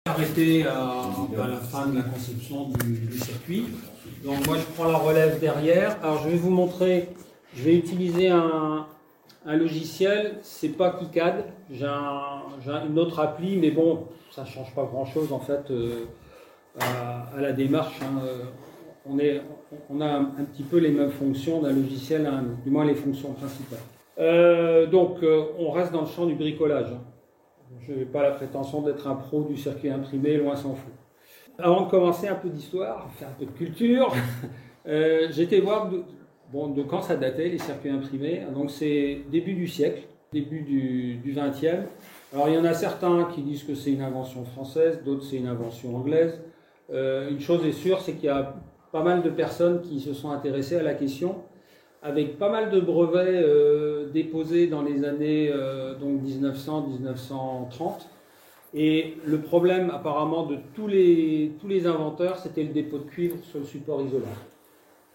Arrêté à la fin de la conception du circuit. Donc moi je prends la relève derrière. Alors je vais vous montrer, je vais utiliser un logiciel, c'est pas KiCad, j'ai une autre appli, mais bon, ça ne change pas grand chose en fait à la démarche. On a un petit peu les mêmes fonctions d'un logiciel, du moins les fonctions principales. Donc on reste dans le champ du bricolage. Je n'ai pas la prétention d'être un pro du circuit imprimé, loin s'en faut. Avant de commencer, un peu d'histoire, faire un peu de culture, j'étais voir de quand ça datait, les circuits imprimés. Donc c'est début du siècle, début du 20e. Alors il y en a certains qui disent que c'est une invention française, d'autres c'est une invention anglaise. Une chose est sûre, c'est qu'il y a pas mal de personnes qui se sont intéressées à la question, avec pas mal de brevets déposés dans les années 1900-1930. Et le problème apparemment de tous les inventeurs, c'était le dépôt de cuivre sur le support isolant.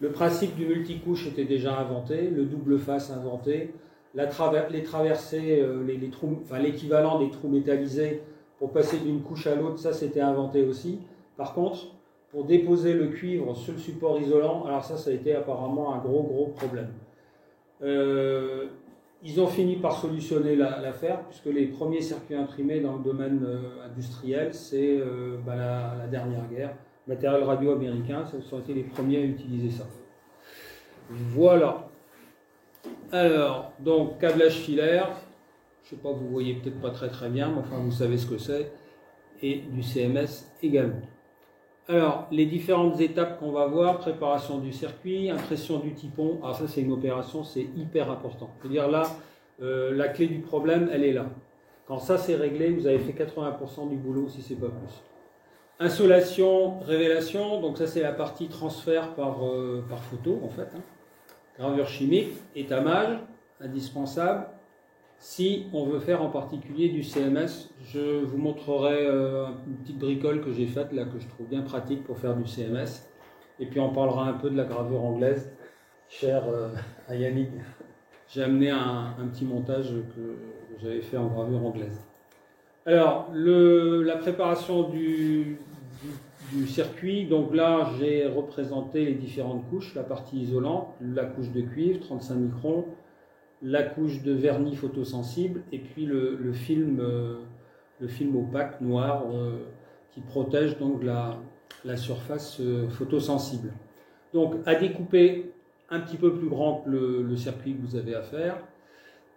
Le principe du multicouche était déjà inventé, le double face inventé, les traversées, l'équivalent des trous métallisés pour passer d'une couche à l'autre, ça c'était inventé aussi. Par contre, pour déposer le cuivre sur le support isolant, alors ça a été apparemment un gros problème. Ils ont fini par solutionner l'affaire, puisque les premiers circuits imprimés dans le domaine industriel, c'est la dernière guerre. Matériel radio américain, ça ont été les premiers à utiliser ça. Voilà. Alors, donc, câblage filaire, je ne sais pas, vous voyez peut-être pas très bien, mais enfin, vous savez ce que c'est, et du CMS également. Alors, les différentes étapes qu'on va voir, préparation du circuit, impression du typon, alors ça c'est une opération, c'est hyper important. C'est-à-dire là, la clé du problème, elle est là. Quand ça c'est réglé, vous avez fait 80% du boulot si c'est pas plus. Insolation, révélation, donc ça c'est la partie transfert par photo en fait. Gravure chimique, étamage, indispensable. Si on veut faire en particulier du CMS, je vous montrerai une petite bricole que j'ai faite là, que je trouve bien pratique pour faire du CMS. Et puis on parlera un peu de la gravure anglaise, cher à Yannick. J'ai amené un petit montage que j'avais fait en gravure anglaise. Alors, la préparation du circuit, donc là j'ai représenté les différentes couches, la partie isolante, la couche de cuivre, 35 microns, la couche de vernis photosensible et puis le film opaque noir qui protège donc la surface photosensible. Donc à découper un petit peu plus grand que le circuit que vous avez à faire,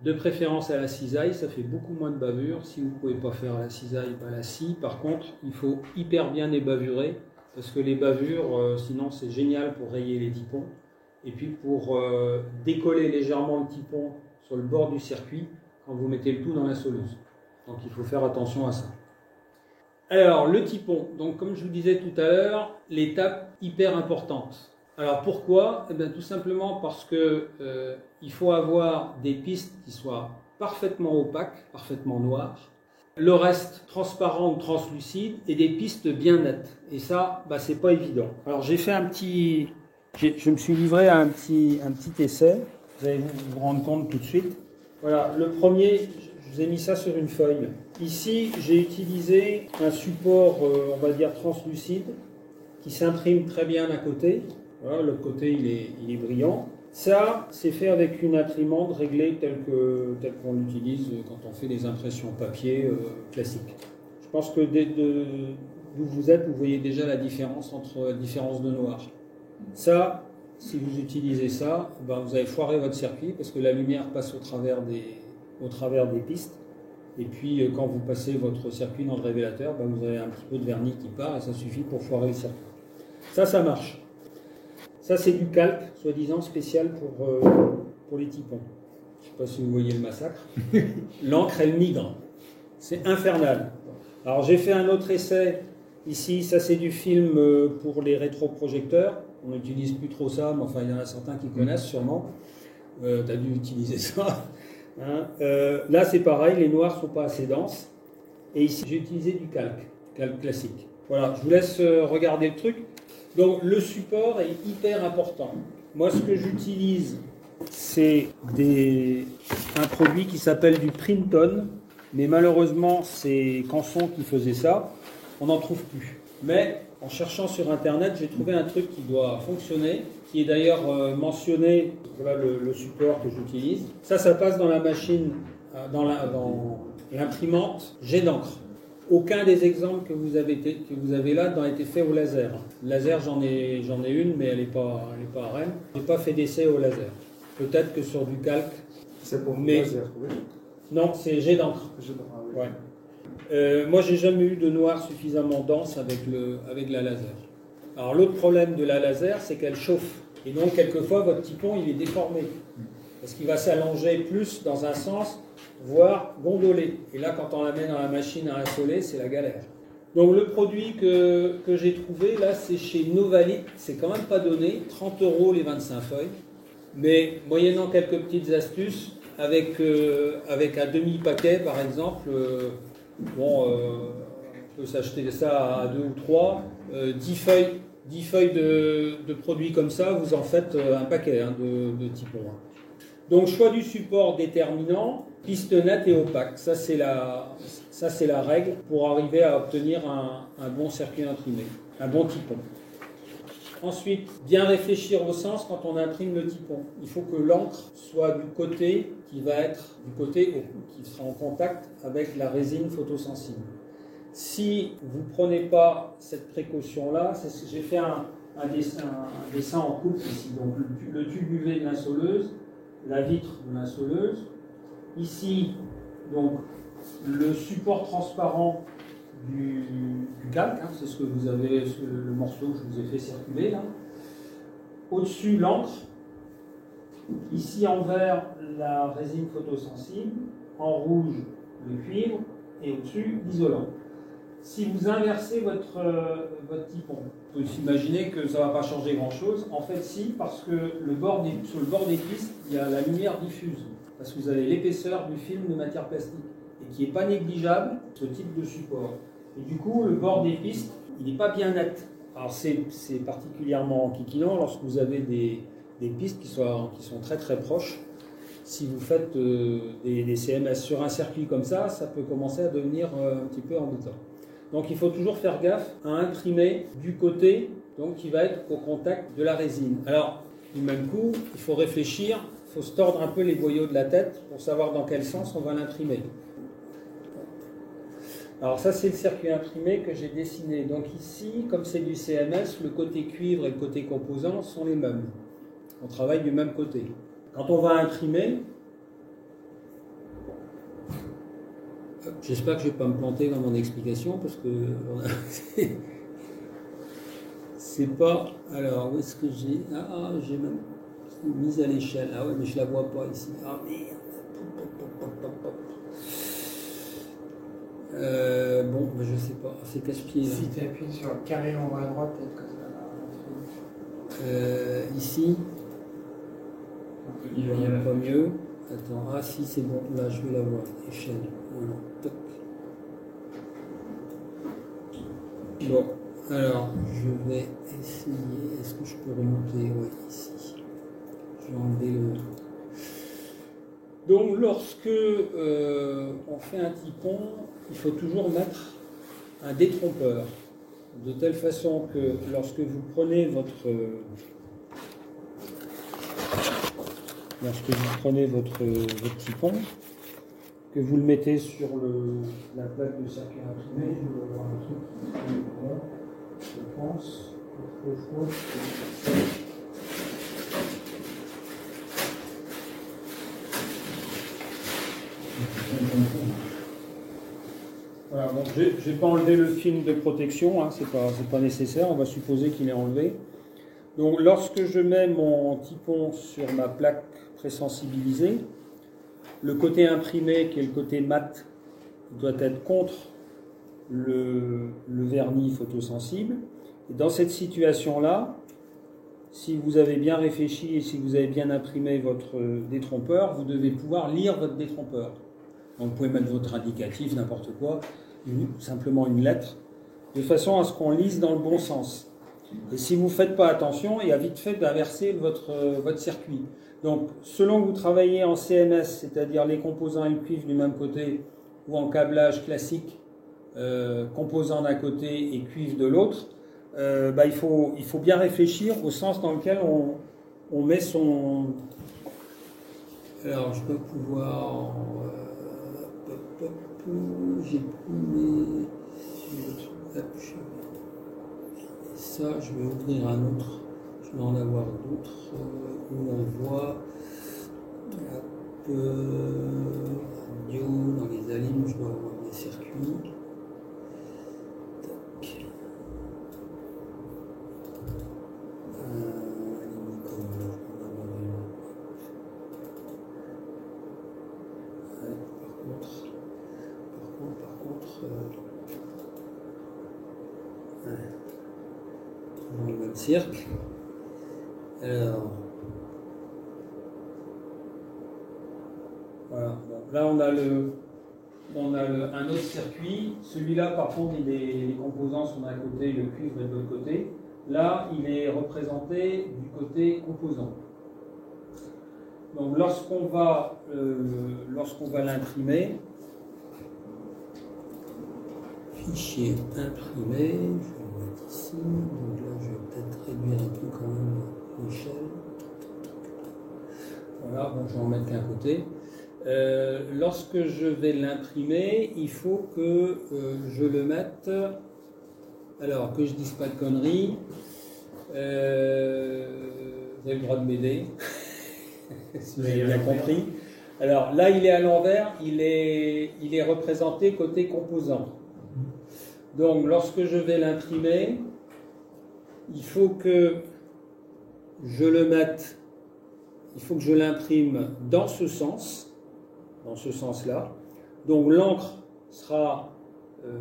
de préférence à la cisaille, ça fait beaucoup moins de bavure. Si vous ne pouvez pas faire à la cisaille, la scie. Par contre, il faut hyper bien les bavurer parce que les bavures, sinon c'est génial pour rayer les typons. Et puis pour décoller légèrement le typon sur le bord du circuit quand vous mettez le tout dans la soleuse. Donc il faut faire attention à ça. Alors le typon, donc comme je vous disais tout à l'heure, l'étape hyper importante. Alors pourquoi? Eh bien, tout simplement parce que il faut avoir des pistes qui soient parfaitement opaques, parfaitement noires. Le reste transparent ou translucide et des pistes bien nettes. Et ça, c'est pas évident. Alors j'ai fait je me suis livré à un petit essai, vous allez vous rendre compte tout de suite. Voilà, le premier, je vous ai mis ça sur une feuille. Ici, j'ai utilisé un support, on va dire translucide, qui s'imprime très bien d'un côté. Voilà, l'autre côté, il est brillant. Ça, c'est fait avec une imprimante réglée telle qu'on l'utilise quand on fait des impressions papier classiques. Je pense que d'où vous êtes, vous voyez déjà la différence entre différence de noir. Ça, si vous utilisez ça, vous allez foirer votre circuit parce que la lumière passe au travers des pistes. Et puis, quand vous passez votre circuit dans le révélateur, vous avez un petit peu de vernis qui part et ça suffit pour foirer le circuit. Ça marche. Ça, c'est du calque, soi-disant spécial pour les typons. Je ne sais pas si vous voyez le massacre. L'encre, elle migre. C'est infernal. Alors, j'ai fait un autre essai. Ici, ça c'est du film pour les rétroprojecteurs. On n'utilise plus trop ça, mais enfin il y en a certains qui connaissent sûrement. Tu as dû utiliser ça. Là c'est pareil, les noirs ne sont pas assez denses. Et ici j'ai utilisé du calque classique. Voilà, je vous laisse regarder le truc. Donc le support est hyper important. Moi ce que j'utilise, c'est un produit qui s'appelle du Printon. Mais malheureusement c'est Canson qui faisait ça. on n'en trouve plus. Mais en cherchant sur Internet, j'ai trouvé un truc qui doit fonctionner, qui est d'ailleurs mentionné, voilà le support que j'utilise. Ça passe dans la machine, dans l'imprimante jet d'encre. Aucun des exemples que vous avez là n'a été fait au laser. Le laser, j'en ai une, mais elle n'est pas à Rennes. Je n'ai pas fait d'essai au laser. Peut-être que sur du calque. C'est pour le laser, oui. Non, c'est jet d'encre. Oui. Ouais. Moi, j'ai jamais eu de noir suffisamment dense avec la laser. Alors, l'autre problème de la laser, c'est qu'elle chauffe. Et donc, quelquefois, votre typon, il est déformé. Parce qu'il va s'allonger plus dans un sens, voire gondoler. Et là, quand on la met dans la machine à insoler, c'est la galère. Donc, le produit que j'ai trouvé, là, c'est chez Novalit. C'est quand même pas donné. 30 € les 25 feuilles. Mais, moyennant quelques petites astuces, avec un demi-paquet, par exemple, on peut s'acheter ça à 2 ou 3, 10 feuilles de produits comme ça, vous en faites un paquet de typons. Donc, choix du support déterminant, piste nette et opaque. Ça, c'est la règle pour arriver à obtenir un bon circuit imprimé, un bon typon. Ensuite, bien réfléchir au sens quand on imprime le typon. Il faut que l'encre soit du côté qui sera en contact avec la résine photosensible. Si vous ne prenez pas cette précaution-là, j'ai fait un dessin en coupe ici. Donc le tube UV de l'insoleuse, la vitre de l'insoleuse. Ici, donc, le support transparent du calque, c'est ce que vous avez, le morceau que je vous ai fait circuler là. Au-dessus, l'encre. Ici en vert, la résine photosensible. En rouge, le cuivre. Et au-dessus, l'isolant. Si vous inversez votre typon, on peut s'imaginer que ça ne va pas changer grand-chose. En fait, si, parce que sur le bord des pistes, il y a la lumière diffuse. Parce que vous avez l'épaisseur du film de matière plastique. Et qui n'est pas négligeable, ce type de support. Et du coup, le bord des pistes, il n'est pas bien net. Alors c'est particulièrement enquiquinant lorsque vous avez des pistes qui sont très très proches. Si vous faites des CMS sur un circuit comme ça, ça peut commencer à devenir un petit peu embêtant. Donc il faut toujours faire gaffe à imprimer du côté donc, qui va être au contact de la résine. Alors, du même coup, il faut réfléchir, il faut se tordre un peu les boyaux de la tête pour savoir dans quel sens on va l'imprimer. Alors ça, c'est le circuit imprimé que j'ai dessiné. Donc ici, comme c'est du CMS, le côté cuivre et le côté composant sont les mêmes. On travaille du même côté. Quand on va imprimer, j'espère que je ne vais pas me planter dans mon explication parce que c'est pas... Alors, où est-ce que j'ai... Ah, j'ai même mise à l'échelle. Ah ouais, mais je ne la vois pas ici. Ah merde. Bon, ben je sais pas, c'est casse-pied. Si tu appuies sur le carré en haut à droite, peut-être que ça va. Ici, il va pas mieux. Attends, ah si, c'est bon, là je vais la voir. Échelle. Voilà. Toc. Bon, alors je vais essayer. Est-ce que je peux remonter? Ouais, ici. Je vais enlever le. Donc, lorsque on fait un typon, il faut toujours mettre un détrompeur, de telle façon que lorsque vous prenez votre typon, que vous le mettez sur la plaque de circuit imprimé, je vais avoir un truc qui est bon, je pense, Voilà, donc je n'ai pas enlevé le film de protection, c'est pas nécessaire, on va supposer qu'il est enlevé. Donc lorsque je mets mon typon sur ma plaque présensibilisée, le côté imprimé qui est le côté mat doit être contre le vernis photosensible. Et dans cette situation-là, si vous avez bien réfléchi et si vous avez bien imprimé votre détrompeur, vous devez pouvoir lire votre détrompeur. Donc vous pouvez mettre votre indicatif, n'importe quoi, simplement une lettre, de façon à ce qu'on lise dans le bon sens. Et si vous ne faites pas attention, il y a vite fait d'inverser votre circuit. Donc selon que vous travaillez en CMS, c'est-à-dire les composants et le cuivre du même côté, ou en câblage classique, composant d'un côté et cuivre de l'autre, il faut bien réfléchir au sens dans lequel on met son... Alors, je peux pouvoir... j'ai pris mes... Ça, je vais ouvrir un autre. Je vais en avoir d'autres où on voit radio dans les alignes. Je dois avoir des circuits. Tac. Dans le même cirque. Alors, voilà. Donc là, on a un autre circuit. Celui-là, par contre, les composants sont d'un côté, le cuivre est de l'autre côté. Là, il est représenté du côté composant. Donc, lorsqu'on va l'imprimer, fichier imprimé, je vais le mettre ici. Donc là, je vais peut-être réduire un peu quand même l'échelle. Voilà, bon, je vais en mettre qu'un côté. Lorsque je vais l'imprimer, il faut que je le mette. Alors, que je dise pas de conneries. Vous avez le droit de m'aider, si vous avez bien compris. Alors là, il est à l'envers, il est représenté côté composant. Donc, lorsque je vais l'imprimer, il faut que je le mette, il faut que je l'imprime dans ce sens-là. Donc, l'encre sera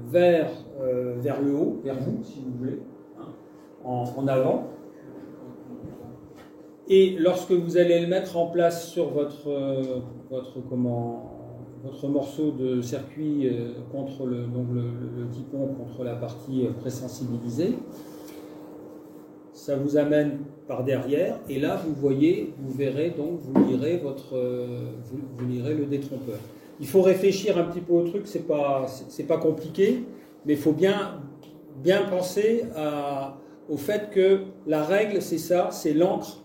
vers le haut, vers vous, si vous voulez, hein, en avant. Et lorsque vous allez le mettre en place sur votre morceau de circuit contre le typon, contre la partie présensibilisée, ça vous amène par derrière, et là vous verrez donc, vous lirez le détrompeur. Il faut réfléchir un petit peu au truc, c'est pas compliqué, mais il faut bien penser au fait que la règle c'est ça, c'est l'encre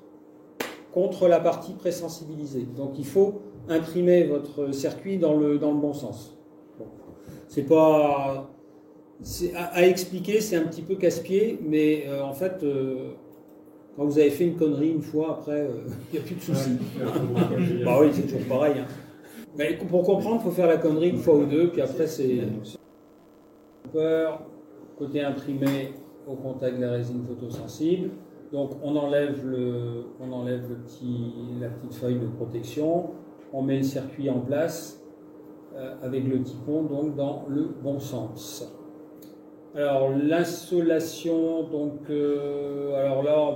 contre la partie présensibilisée. Donc il faut imprimer votre circuit dans le bon sens. Bon. À expliquer, c'est un petit peu casse-pied, mais en fait, quand vous avez fait une connerie une fois, après, il n'y a plus de soucis. Bah oui, c'est toujours pareil. Hein. Mais pour comprendre, il faut faire la connerie une fois ou deux, puis après, c'est... Côté imprimé au contact de la résine photosensible. Donc on enlève la petite feuille de protection, on met le circuit en place avec le typon donc dans le bon sens. Alors l'insolation, donc alors là,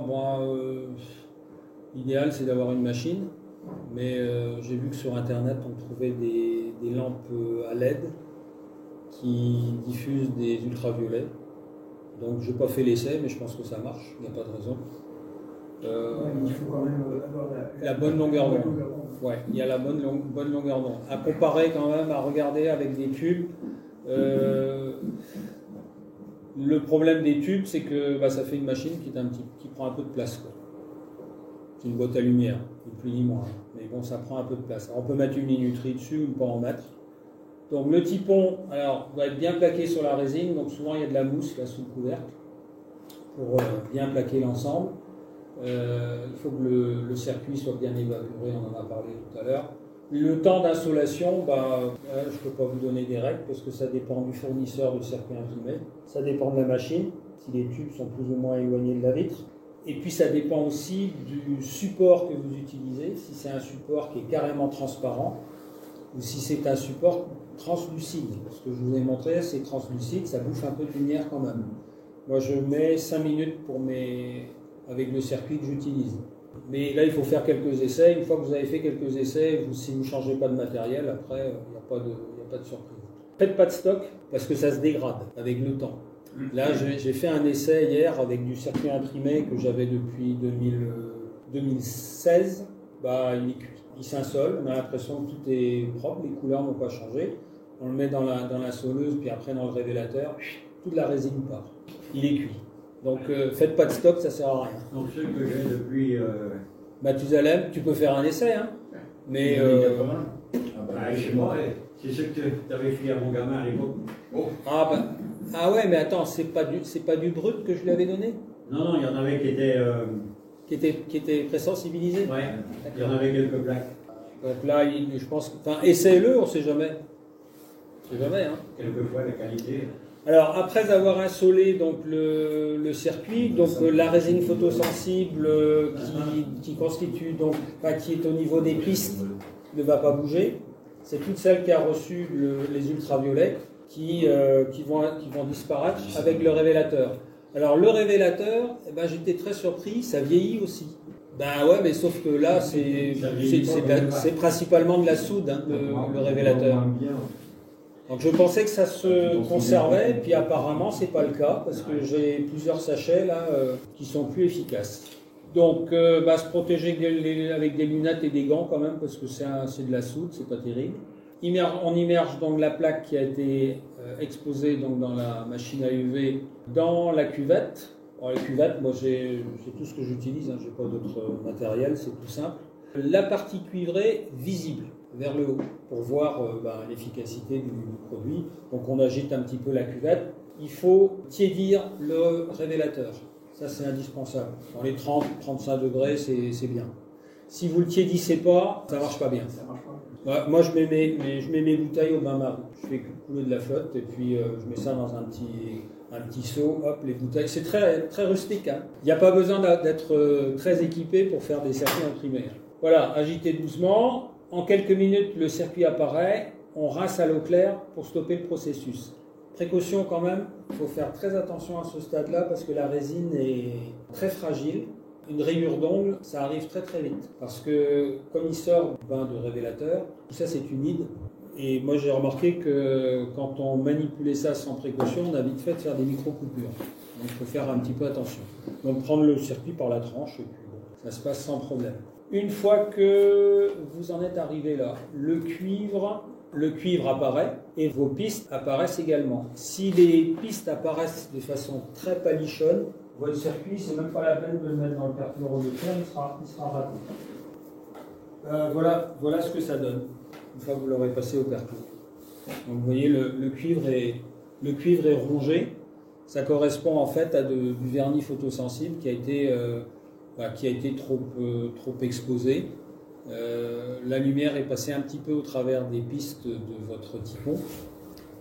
l'idéal c'est d'avoir une machine, mais j'ai vu que sur internet on trouvait des lampes à LED qui diffusent des ultraviolets. Donc je n'ai pas fait l'essai, mais je pense que ça marche, il n'y a pas de raison. Il faut quand même avoir la bonne longueur d'onde. Ouais, il y a la bonne longueur d'onde. À comparer quand même, à regarder avec des tubes. Le problème des tubes, c'est que ça fait une machine qui prend un peu de place. C'est une boîte à lumière, ni plus ni moins. Mais bon, ça prend un peu de place. Alors, on peut mettre une minuterie dessus ou ne pas en mettre. Donc le typon, alors, va être bien plaqué sur la résine, donc souvent il y a de la mousse là sous le couvercle pour bien plaquer l'ensemble. Il faut que le circuit soit bien évaporé, on en a parlé tout à l'heure. Le temps d'insolation, je ne peux pas vous donner des règles parce que ça dépend du fournisseur de circuit imprimé, ça dépend de la machine, si les tubes sont plus ou moins éloignés de la vitre. Et puis ça dépend aussi du support que vous utilisez, si c'est un support qui est carrément transparent ou si c'est un support translucide. Ce que je vous ai montré, c'est translucide, ça bouffe un peu de lumière quand même. Moi, je mets 5 minutes avec le circuit que j'utilise. Mais là, il faut faire quelques essais. Une fois que vous avez fait quelques essais, si vous ne changez pas de matériel, après, il n'y a pas de surprise. Faites pas de stock, parce que ça se dégrade avec le temps. Là, j'ai fait un essai hier avec du circuit imprimé que j'avais depuis 2016. Il est cuit. Il s'insole, on a l'impression que tout est propre, les couleurs n'ont pas changé. on le met dans la sonneuse, puis après dans le révélateur, toute la résine part. Il est cuit. Donc faites pas de stock, ça sert à rien. Donc ce que j'ai depuis... Mathusalem, tu peux faire un essai, hein. Mais... chez moi, c'est ce que tu avais fait à mon gamin à l'époque. Oh. Ah ouais, mais attends, c'est pas du brut que je lui avais donné? Non, il y en avait qui était présensibilisé? Ouais, il y en avait quelques plaques. Donc là, je pense... Enfin, essayez-le, on sait jamais. On sait jamais, hein. Quelquefois, la qualité... Alors, après avoir insolé donc, le circuit, donc la résine photosensible qui constitue, donc, qui est au niveau des pistes, ne va pas bouger. C'est toute celle qui a reçu les ultraviolets qui vont disparaître avec le révélateur. Alors, le révélateur, j'étais très surpris, ça vieillit aussi. Ben ouais, mais sauf que là, c'est principalement de la soude, hein, le révélateur. Donc je pensais que ça se conservait, puis apparemment c'est pas le cas, parce que j'ai plusieurs sachets là qui sont plus efficaces. Donc se protéger avec des lunettes et des gants quand même, parce que c'est de la soude, c'est pas terrible. On immerge donc la plaque qui a été exposée donc, dans la machine à UV dans la cuvette. Alors, la cuvette, moi j'ai tout ce que j'utilise, hein, j'ai pas d'autre matériel, c'est tout simple. La partie cuivrée visible vers le haut pour voir l'efficacité du produit. Donc on agite un petit peu la cuvette. Il faut tiédir le révélateur. Ça c'est indispensable. Dans les 30-35 degrés, c'est bien. Si vous ne le tiédissez pas, ça ne marche pas bien. Ouais, moi je mets mes bouteilles au bain-marie. Je fais couler de la flotte et puis je mets ça dans un petit seau, hop, les bouteilles. C'est très, très rustique. Hein. Il n'y a pas besoin d'être très équipé pour faire des circuits imprimés. Voilà, agitez doucement. En quelques minutes, le circuit apparaît, on rince à l'eau claire pour stopper le processus. Précaution quand même, il faut faire très attention à ce stade-là parce que la résine est très fragile. Une rayure d'ongle, ça arrive très très vite. Parce que comme il sort du bain de révélateur, tout ça c'est humide. Et moi j'ai remarqué que quand on manipulait ça sans précaution, on a vite fait de faire des micro-coupures. Donc il faut faire un petit peu attention. Donc prendre le circuit par la tranche et puis ça se passe sans problème. Une fois que vous en êtes arrivé là, le cuivre apparaît et vos pistes apparaissent également. Si les pistes apparaissent de façon très palichonne, votre circuit, c'est même pas la peine de le mettre dans le perfluorométrie, il sera raté. Voilà ce que ça donne, une fois que vous l'aurez passé au perfluo. Donc vous voyez, le cuivre est rongé. Ça correspond en fait à du vernis photosensible qui a été trop exposé. La lumière est passée un petit peu au travers des pistes de votre typon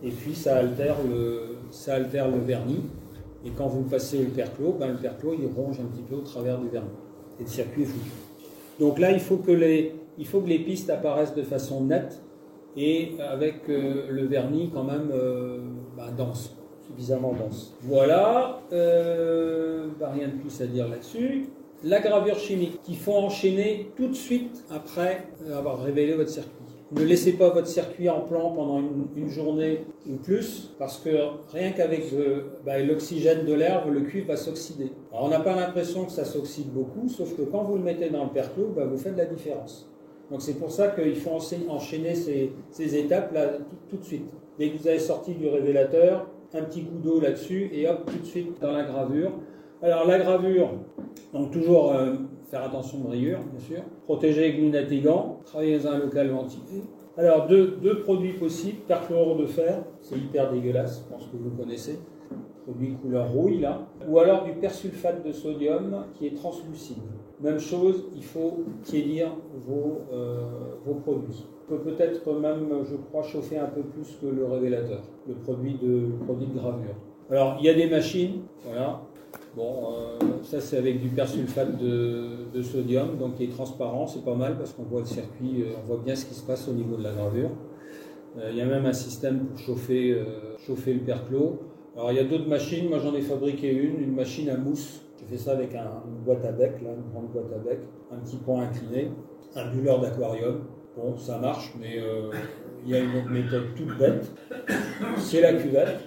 et puis ça altère le vernis. Et quand vous passez au perclos, le perclos il ronge un petit peu au travers du vernis et le circuit est foutu. Donc là il faut que les pistes apparaissent de façon nette et avec le vernis quand même dense, suffisamment dense. Voilà, rien de plus à dire là-dessus. La gravure chimique qu'il faut enchaîner tout de suite après avoir révélé votre circuit. Ne laissez pas votre circuit en plan pendant une journée ou plus, parce que rien qu'avec l'oxygène de l'herbe, le cuivre va s'oxyder. Alors on n'a pas l'impression que ça s'oxyde beaucoup, sauf que quand vous le mettez dans le perclos, vous faites la différence. Donc c'est pour ça qu'il faut enchaîner ces étapes-là tout de suite. Dès que vous avez sorti du révélateur, un petit coup d'eau là-dessus, et hop, tout de suite dans la gravure. Alors la gravure, donc toujours faire attention de rayures, bien sûr. Protéger avec lunettes et gants. Travailler dans un local ventilé. Alors deux produits possibles. Perfluorure de fer, c'est hyper dégueulasse, je pense que vous connaissez. Produit couleur rouille là. Ou alors du persulfate de sodium qui est translucide. Même chose, il faut tiédir vos produits. On peut peut-être même, je crois, chauffer un peu plus que le révélateur, le produit de gravure. Alors il y a des machines, voilà. Bon, ça c'est avec du persulfate de sodium, donc qui est transparent, c'est pas mal parce qu'on voit le circuit, on voit bien ce qui se passe au niveau de la gravure. Il y a même un système pour chauffer le perclos. Alors il y a d'autres machines, moi j'en ai fabriqué une machine à mousse. J'ai fait ça avec une boîte à bec, là, une grande boîte à bec, un petit point incliné, un bulleur d'aquarium. Bon, ça marche, mais il y a une autre méthode toute bête, c'est la cuvette.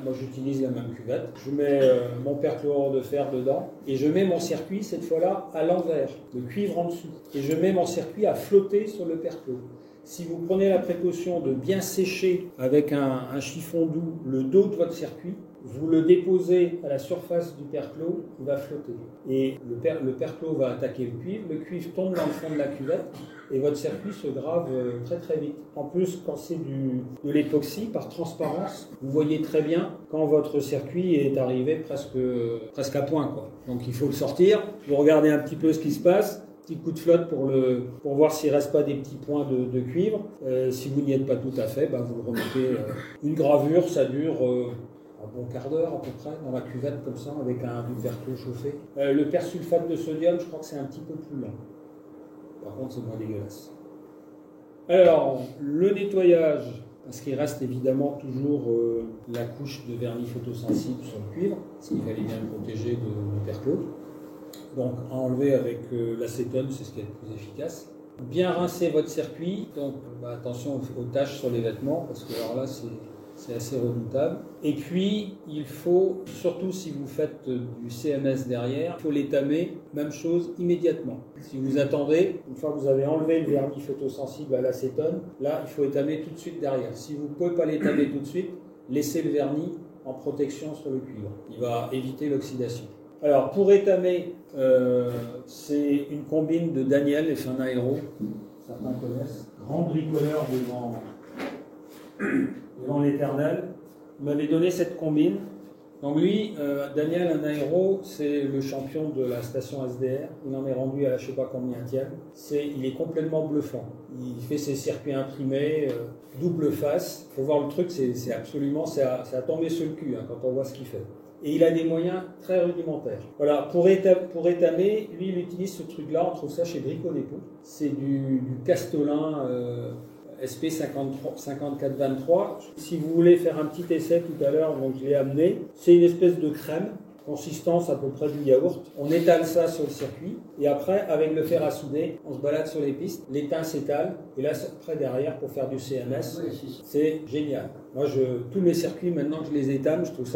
Moi j'utilise la même cuvette, je mets mon perfluorure de fer dedans et je mets mon circuit cette fois-là à l'envers, le cuivre en dessous, et je mets mon circuit à flotter sur le perclos. Si vous prenez la précaution de bien sécher avec un chiffon doux le dos de votre circuit, vous le déposez à la surface du perclos, il va flotter. Et le perclos va attaquer le cuivre tombe dans le fond de la cuvette et votre circuit se grave très très vite. En plus, quand c'est de l'époxy, par transparence, vous voyez très bien quand votre circuit est arrivé presque à point, quoi. Donc il faut le sortir, vous regardez un petit peu ce qui se passe, petit coup de flotte pour voir s'il ne reste pas des petits points de cuivre. Si vous n'y êtes pas tout à fait, vous le remettez. Une gravure, ça dure un bon quart d'heure à peu près dans la cuvette comme ça avec du perclos chauffé. Le persulfate de sodium, je crois que c'est un petit peu plus lent. Par contre, c'est moins dégueulasse. Alors, le nettoyage, parce qu'il reste évidemment toujours la couche de vernis photosensible sur le cuivre, parce qu'il fallait bien le protéger du perclos. Donc, à enlever avec l'acétone, c'est ce qui est le plus efficace. Bien rincer votre circuit, donc attention aux taches sur les vêtements, parce que alors là, c'est assez redoutable. Et puis, il faut, surtout si vous faites du CMS derrière, il faut l'étamer, même chose, immédiatement. Si vous attendez, une fois que vous avez enlevé le vernis photosensible à l'acétone, là, il faut étamer tout de suite derrière. Si vous ne pouvez pas l'étamer tout de suite, laissez le vernis en protection sur le cuivre. Il va éviter l'oxydation. Alors, pour étamer, c'est une combine de Daniel, les fins aéro, certains connaissent. Grand bricoleur devant l'éternel. Il m'avait donné cette combine. Donc lui, Daniel, un aéro, c'est le champion de la station SDR. Il en est rendu à je ne sais pas combienième. Il est complètement bluffant. Il fait ses circuits imprimés, double face. Il faut voir le truc, c'est à tomber sur le cul quand on voit ce qu'il fait. Et il a des moyens très rudimentaires. Voilà, pour étamer, lui, il utilise ce truc-là, on trouve ça chez Brico Dépôt. C'est du Castolin SP5423. Si vous voulez faire un petit essai tout à l'heure, donc je l'ai amené, c'est une espèce de crème, consistance à peu près du yaourt. On étale ça sur le circuit, et après, avec le fer à souder, on se balade sur les pistes, l'étain s'étale, et là, après derrière, pour faire du CMS, c'est génial. Moi, tous mes circuits, maintenant que je les étame, je trouve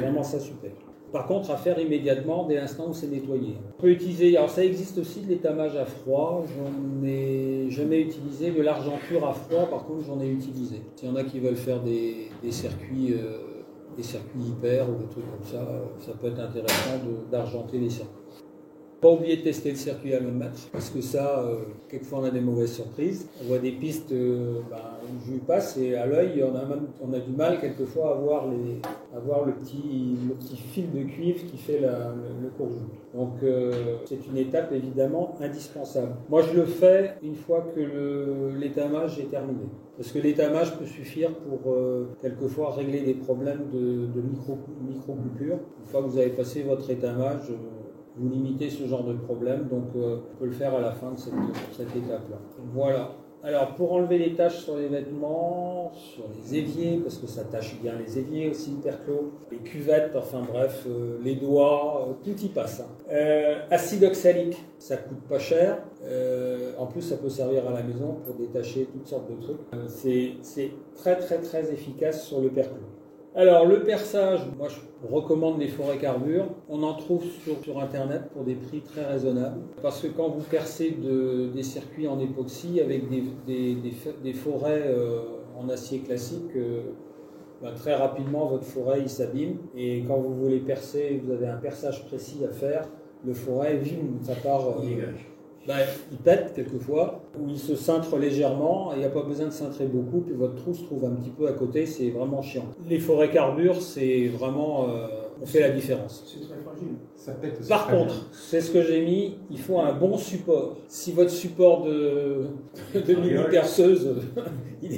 vraiment ça super. Par contre, à faire immédiatement, dès l'instant où c'est nettoyé. On peut utiliser, alors ça existe aussi de l'étamage à froid, j'en ai jamais utilisé. De l'argenture à froid, par contre, j'en ai utilisé. S'il y en a qui veulent faire des circuits hyper ou des trucs comme ça, ça peut être intéressant d'argenter les circuits. Pas oublier de tester le circuit à l'oeilmètre, parce que ça, quelquefois on a des mauvaises surprises. On voit des pistes où je passe et à l'œil, on a du mal quelquefois à voir le petit fil de cuivre qui fait le courgeot. Donc c'est une étape évidemment indispensable. Moi je le fais une fois que l'étamage est terminé. Parce que l'étamage peut suffire pour quelquefois régler des problèmes de micro-coupures. Une fois que vous avez passé votre étamage, vous limitez ce genre de problème, donc on peut le faire à la fin de cette étape-là. Voilà. Alors pour enlever les taches sur les vêtements, sur les éviers, parce que ça tache bien les éviers aussi, le perclos, les cuvettes, enfin bref, les doigts, tout y passe. Acide oxalique, ça coûte pas cher. En plus, ça peut servir à la maison pour détacher toutes sortes de trucs. C'est très très très efficace sur le perclos. Alors le perçage, moi je recommande les forêts carbure. On en trouve sur internet pour des prix très raisonnables. Parce que quand vous percez des circuits en époxy avec des forêts en acier classique, très rapidement votre forêt il s'abîme. Et quand vous voulez percer, vous avez un perçage précis à faire, le forêt, ça part... il pète quelquefois, ou il se cintre légèrement, et il n'y a pas besoin de cintrer beaucoup, puis votre trou se trouve un petit peu à côté, c'est vraiment chiant. Les forêts carbure, c'est vraiment... on fait la différence. C'est très fragile. Ça pète aussi. Par contre, c'est ce que j'ai mis, il faut un bon support. Si votre support de mini-perceuse, il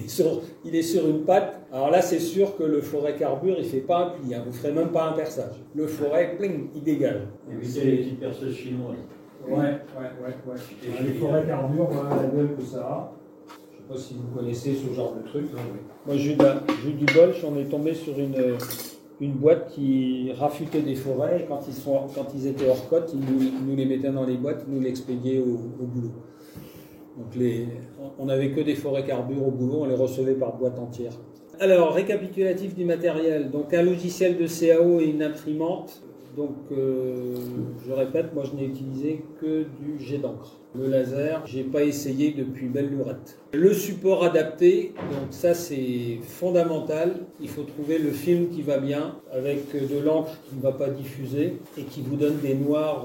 est sur une patte, alors là c'est sûr que le forêt carbure, il ne fait pas un pli, vous ne ferez même pas un perçage. Le forêt, pling, il dégage. Évitez les petites perceuses chinoises. Ouais. Les forêts carbure, voilà la gueule que ça a. Je ne sais pas si vous connaissez ce genre de truc. Moi, j'ai eu du bol, on est tombé sur une boîte qui rafutait des forêts, et quand ils étaient hors cote, ils nous les mettaient dans les boîtes, ils nous l'expédiaient au boulot. Donc on n'avait que des forêts carbure au boulot, on les recevait par boîte entière. Alors, récapitulatif du matériel. Donc un logiciel de CAO et une imprimante. Donc, je répète, moi je n'ai utilisé que du jet d'encre. Le laser, j'ai pas essayé depuis belle lurette. Le support adapté, donc ça c'est fondamental. Il faut trouver le film qui va bien, avec de l'encre qui ne va pas diffuser et qui vous donne des noirs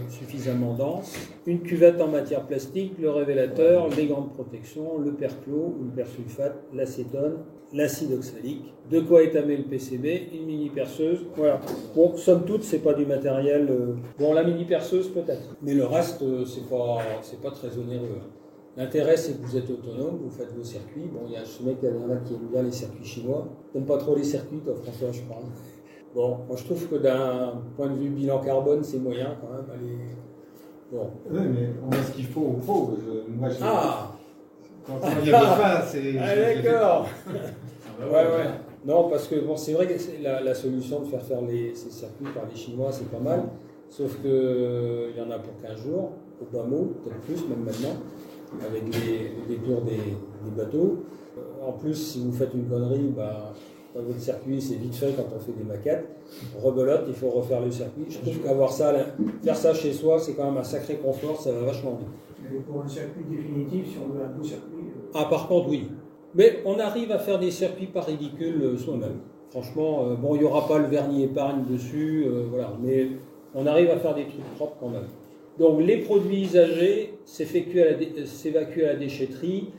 suffisamment denses. Une cuvette en matière plastique, le révélateur, les gants de protection, le perclos ou le persulfate, l'acétone, l'acide oxalique, de quoi étamer le PCB, une mini perceuse. Voilà. Bon, somme toute, c'est pas du matériel. Bon, la mini perceuse peut-être, mais le reste, c'est pas très onéreux. L'intérêt, c'est que vous êtes autonome, vous faites vos circuits. Bon, il y a ce mec, il y en a qui aime bien les circuits chinois. T'aimes pas trop les circuits, toi, François, je crois. Bon, moi, je trouve que d'un point de vue bilan carbone, c'est moyen quand même. Allez. Bon. Oui, mais on a ce qu'il faut. Moi, quand il y a besoin, c'est. Ah, d'accord. Ouais. Non, parce que bon, c'est vrai que la solution de faire ces circuits par les Chinois, c'est pas mal. Sauf qu'il y en a pour 15 jours, au bas mot, peut-être plus, même maintenant, avec les détours des bateaux. En plus, si vous faites une connerie, dans votre circuit, c'est vite fait quand on fait des maquettes. Rebelote, il faut refaire le circuit. Je trouve faire ça chez soi, c'est quand même un sacré confort, ça va vachement vite. Mais pour un circuit définitif, si on veut un beau circuit. Ah, par contre, oui. Mais on arrive à faire des circuits pas ridicules soi-même. Franchement, bon, il n'y aura pas le vernis épargne dessus, voilà. Mais on arrive à faire des trucs propres quand même. Donc, les produits usagés s'évacuent à la déchetterie.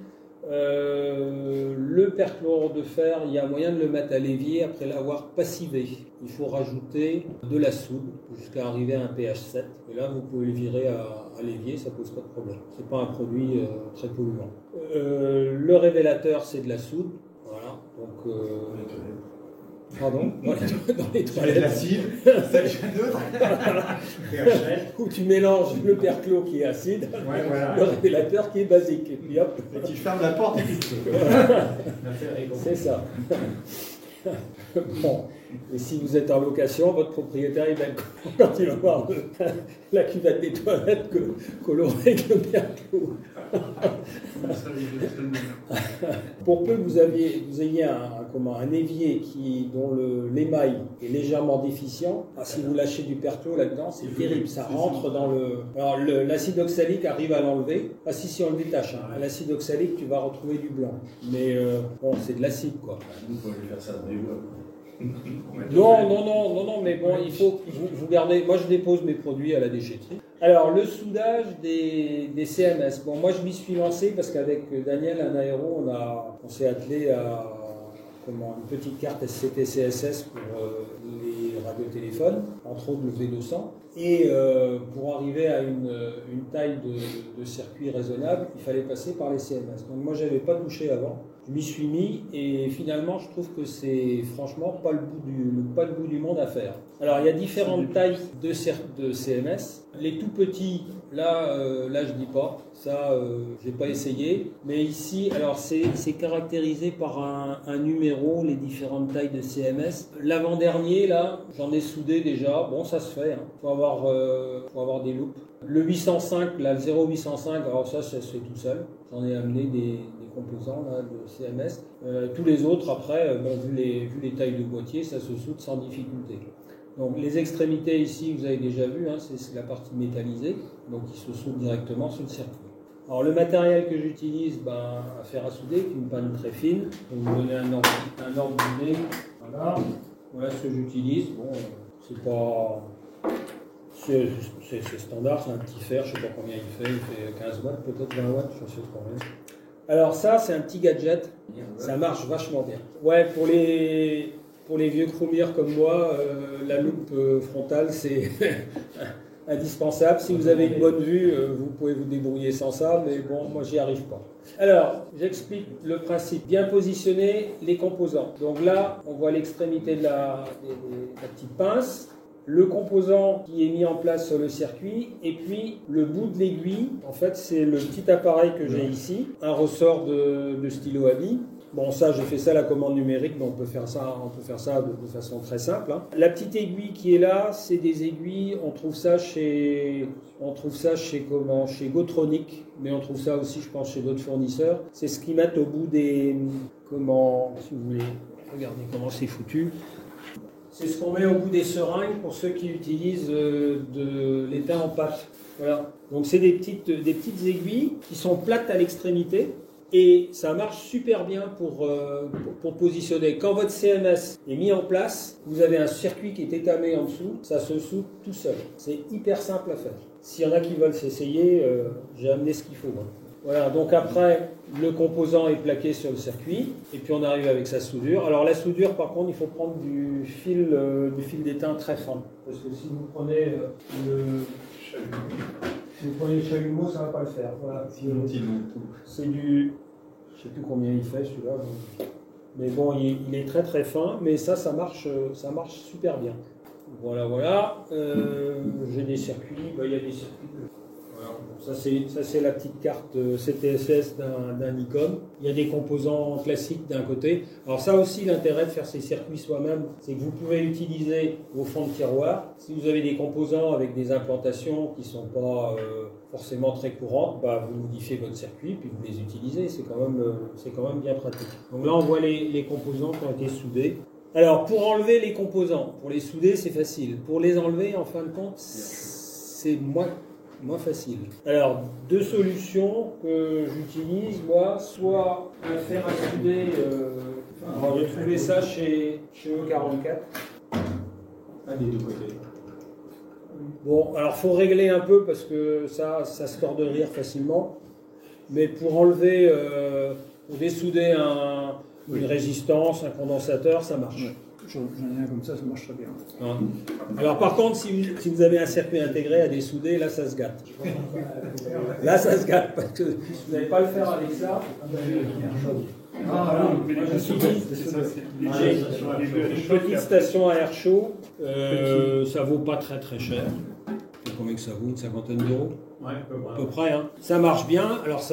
Le perchlore de fer, il y a moyen de le mettre à l'évier après l'avoir passivé. Il faut rajouter de la soude jusqu'à arriver à un pH 7. Et là, vous pouvez le virer à l'évier, ça pose pas de problème. C'est pas un produit très polluant. Le révélateur, c'est de la soude. Voilà. Donc, pardon, dans les toilettes. De l'acide, ça vient d'autre. Où tu mélanges le perclos qui est acide, voilà. le révélateur qui est basique. Et puis hop. Et tu fermes la porte et puis tu peux. C'est ça. Bon. Et si vous êtes en location, votre propriétaire, il va être content quand il va voir la cuvette des toilettes colorée avec le perclos. Pour peu que vous ayez un évier dont l'émail est légèrement déficient, si vous lâchez du perclos là-dedans, c'est terrible. Ça rentre dans le. Alors l'acide oxalique arrive à l'enlever. Ah si on le détache. Hein. L'acide oxalique, tu vas retrouver du blanc. Mais bon, c'est de l'acide quoi. Vous pouvez faire ça dans les bois. Non, mais bon, il faut vous gardez. Moi, je dépose mes produits à la déchetterie. Alors, le soudage des CMS. Bon, moi, je m'y suis lancé parce qu'avec Daniel, un aéro, on s'est attelé à une petite carte SCT-CSS pour les radiotéléphones, entre autres le V200. Et pour arriver à une taille de circuit raisonnable, il fallait passer par les CMS. Donc, moi, je n'avais pas touché avant. Je m'y suis mis et finalement je trouve que c'est franchement pas le bout du monde à faire. Alors il y a différentes tailles de CMS. Les tout petits, là je dis pas, ça j'ai pas essayé. Mais ici, alors c'est caractérisé par un numéro, les différentes tailles de CMS. L'avant-dernier là, j'en ai soudé déjà. Bon ça se fait, hein. Faut avoir des loupes. Le 805, là, le 0805, alors ça se fait tout seul. J'en ai amené des composants là, de CMS. Tous les autres, après, vu les tailles de boîtier, ça se soude sans difficulté. Donc les extrémités ici, vous avez déjà vu, hein, c'est la partie métallisée, donc il se soude directement sur le circuit. Alors le matériel que j'utilise à faire à souder, est une panne très fine. Pour vous donner un ordre d'idée, voilà ce que j'utilise. Bon, c'est pas... C'est standard, c'est un petit fer, je ne sais pas combien il fait 15 watts, peut-être 20 watts, je ne sais pas combien. Alors ça, c'est un petit gadget, ça marche vachement bien. Ouais, pour les vieux croumiers comme moi, la loupe frontale, c'est indispensable. Si vous avez une bonne vue, vous pouvez vous débrouiller sans ça, mais bon, moi, j'y arrive pas. Alors, j'explique le principe. Bien positionner les composants. Donc là, on voit l'extrémité de la petite pince. Le composant qui est mis en place sur le circuit, et puis le bout de l'aiguille, en fait c'est le petit appareil que j'ai ici, un ressort de stylo à billes. Bon ça j'ai fait ça à la commande numérique, mais on peut faire ça de façon très simple. Hein. La petite aiguille qui est là, c'est des aiguilles, on trouve ça chez Gotronic, mais on trouve ça aussi je pense chez d'autres fournisseurs. C'est ce qu'ils mettent au bout si vous voulez, regardez comment c'est foutu. c'est ce qu'on met au bout des seringues pour ceux qui utilisent de l'étain en pâte. Voilà. Donc c'est des petites aiguilles qui sont plates à l'extrémité et ça marche super bien pour positionner. Quand votre CMS est mis en place, vous avez un circuit qui est étamé en dessous, ça se soude tout seul. C'est hyper simple à faire. S'il y en a qui veulent s'essayer, j'ai amené ce qu'il faut. Hein. Voilà, donc après, le composant est plaqué sur le circuit, et puis on arrive avec sa soudure. Alors la soudure, par contre, il faut prendre du fil d'étain très fin. Parce que si vous prenez le chalumeau, ça ne va pas le faire. Voilà. C'est du... Je ne sais plus combien il fait celui-là. Mais bon, il est très très fin, mais ça marche super bien. Voilà. J'ai des circuits, il y a des circuits. Voilà. Ça c'est la petite carte CTSS d'un Nikon. Il y a des composants classiques d'un côté. Alors ça aussi, l'intérêt de faire ces circuits soi-même, c'est que vous pouvez utiliser vos fonds de tiroir. Si vous avez des composants avec des implantations qui ne sont pas forcément très courantes, vous modifiez votre circuit puis vous les utilisez. C'est quand même bien pratique. Donc là, on voit les composants qui ont été soudés. Alors, pour enlever les composants, pour les souder, c'est facile. Pour les enlever, en fin de compte, c'est moins facile. Alors, deux solutions que j'utilise, moi, soit un fer à souder, j'ai trouvé ça chez E44. Des deux côtés. Bon, alors faut régler un peu parce que ça se tord de rire facilement. Mais pour enlever, pour dessouder une résistance, un condensateur, ça marche. Ouais. J'en ai un comme ça marche très bien. Hein. Alors par contre, si vous avez un circuit intégré à dessouder, là ça se gâte. Là ça se gâte parce que vous n'allez pas le faire avec ça. J'ai une petite station à air chaud, ça vaut pas très très cher. Combien que ça vaut? Une cinquantaine d'euros? Ouais, à peu près. Hein. Ça marche bien. Alors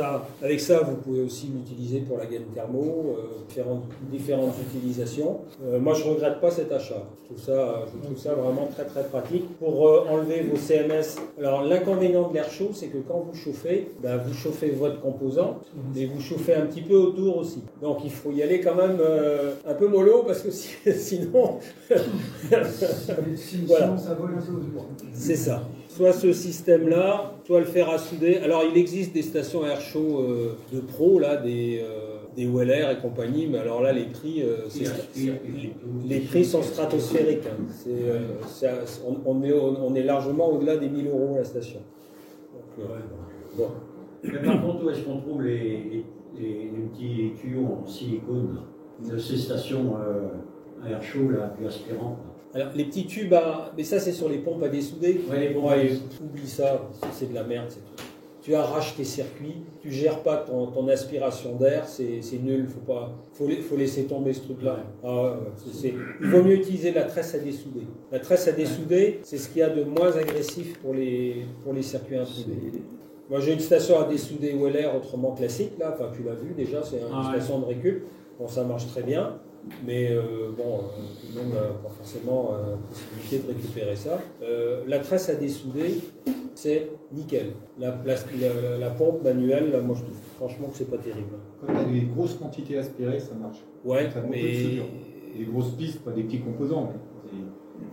avec ça, vous pouvez aussi l'utiliser pour la gaine thermo, différentes utilisations. Moi, je ne regrette pas cet achat. Je trouve ça vraiment très très pratique. Pour enlever vos CMS, alors l'inconvénient de l'air chaud, c'est que quand vous chauffez, vous chauffez votre composant, mais vous chauffez un petit peu autour aussi. Donc il faut y aller quand même un peu mollo, parce que sinon... Sinon, ça vole un peu. C'est ça. Soit ce système-là, soit le fer à souder. Alors, il existe des stations à air chaud de pro, là, des Weller et compagnie, mais alors là, les prix sont stratosphériques. Hein. On est largement au-delà des 1000 € la station. Donc, bon. Mais par contre, où est-ce qu'on trouve les petits tuyaux en silicone de ces stations à air chaud, là, plus aspirantes? Alors, les petits tubes, mais ça c'est sur les pompes à dessouder. Ouais, les pompes. Oublie ça, c'est de la merde. Tu arraches tes circuits, tu gères pas ton aspiration d'air, c'est nul. Faut laisser tomber ce truc-là. Il vaut mieux utiliser la tresse à dessouder. La tresse à dessouder, c'est ce qu'il y a de moins agressif pour les circuits imprimés. Moi j'ai une station à dessouder Weller autrement classique, là. Enfin, tu l'as vu déjà, c'est une station de récup. Bon, ça marche très bien. Mais tout le monde n'a pas forcément possibilité de récupérer ça. La tresse à dessouder, c'est nickel. La pompe manuelle, là, moi je trouve franchement que c'est pas terrible. Quand tu as des grosses quantités aspirées, ça marche. Ouais, mais des grosses pistes, pas des petits composants,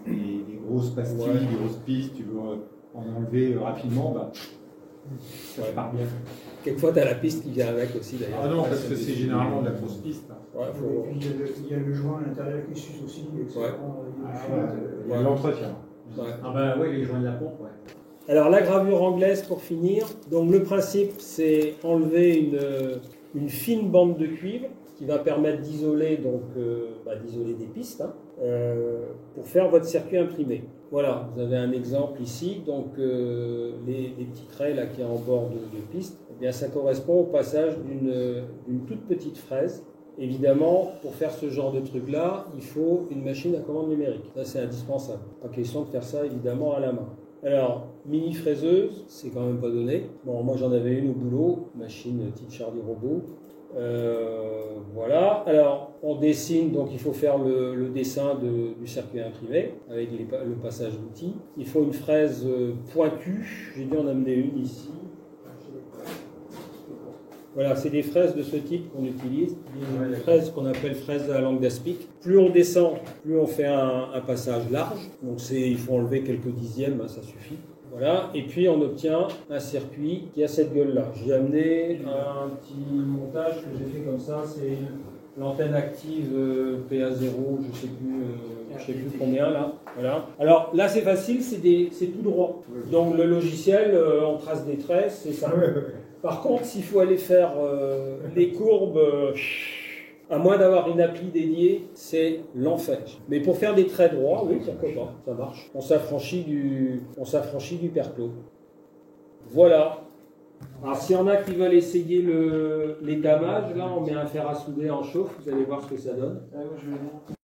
mais des grosses pastilles, des grosses pistes, tu veux en enlever rapidement, ça part bien. Quelquefois, tu as la piste qui vient avec aussi d'ailleurs. Ah non, parce que c'est généralement de la grosse piste. Et puis il y a le joint à l'intérieur qui suce aussi, etc. Il y a l'entretien. Oui, les joints de la pompe, Alors la gravure anglaise pour finir. Donc le principe, c'est enlever une fine bande de cuivre qui va permettre d'isoler des pistes pour faire votre circuit imprimé. Voilà, vous avez un exemple ici. Donc les petits traits là qui est en bord de piste, eh bien ça correspond au passage d'une toute petite fraise. Évidemment, pour faire ce genre de truc-là, il faut une machine à commande numérique. Ça, c'est indispensable. Pas question de faire ça, évidemment, à la main. Alors, mini fraiseuse, c'est quand même pas donné. Bon, moi, j'en avais une au boulot, machine type Charlie Robot. Voilà. Alors, on dessine, donc il faut faire le dessin du circuit imprimé avec le passage d'outils. Il faut une fraise pointue. J'ai dû en amener une ici. Voilà, c'est des fraises de ce type qu'on utilise, Ouais, des d'accord. fraises qu'on appelle fraises à langue d'aspic. Plus on descend, plus on fait un passage large. Donc il faut enlever quelques dixièmes, hein, ça suffit. Voilà, et puis on obtient un circuit qui a cette gueule-là. J'ai amené un petit montage que j'ai fait comme ça, c'est l'antenne active PA0, je sais plus combien là. Voilà. Alors là c'est facile, c'est tout droit. Donc le logiciel, on trace des traits, c'est ça. Par contre, s'il faut aller faire les courbes, à moins d'avoir une appli dédiée, c'est l'enfer. Mais pour faire des traits droits, oui, pourquoi pas, ça marche. On s'affranchit du perclos. Voilà. Alors s'il y en a qui veulent essayer l'étamage, là on met un fer à souder en chauffe, vous allez voir ce que ça donne. Ah, moi, je vais